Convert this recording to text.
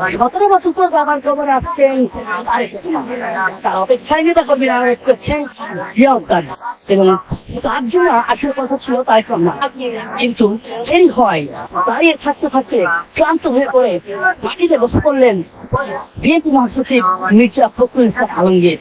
17 বছর পর বাবার খবরে আসছেন তার অপেক্ষায় নেতা কর্মীরা আরোপ করছেন জিয়াউদ্দান এবং তার জন্য আসল কথা ছিল তাই না, কিন্তু দেরি হয়। দাঁড়িয়ে থাকতে থাকতে ক্লান্ত হয়ে পড়ে মাটিতে বসে পড়লেন বিএনপি মহাসচিব মির্জা ফখরুল ইসলাম আলমগীর।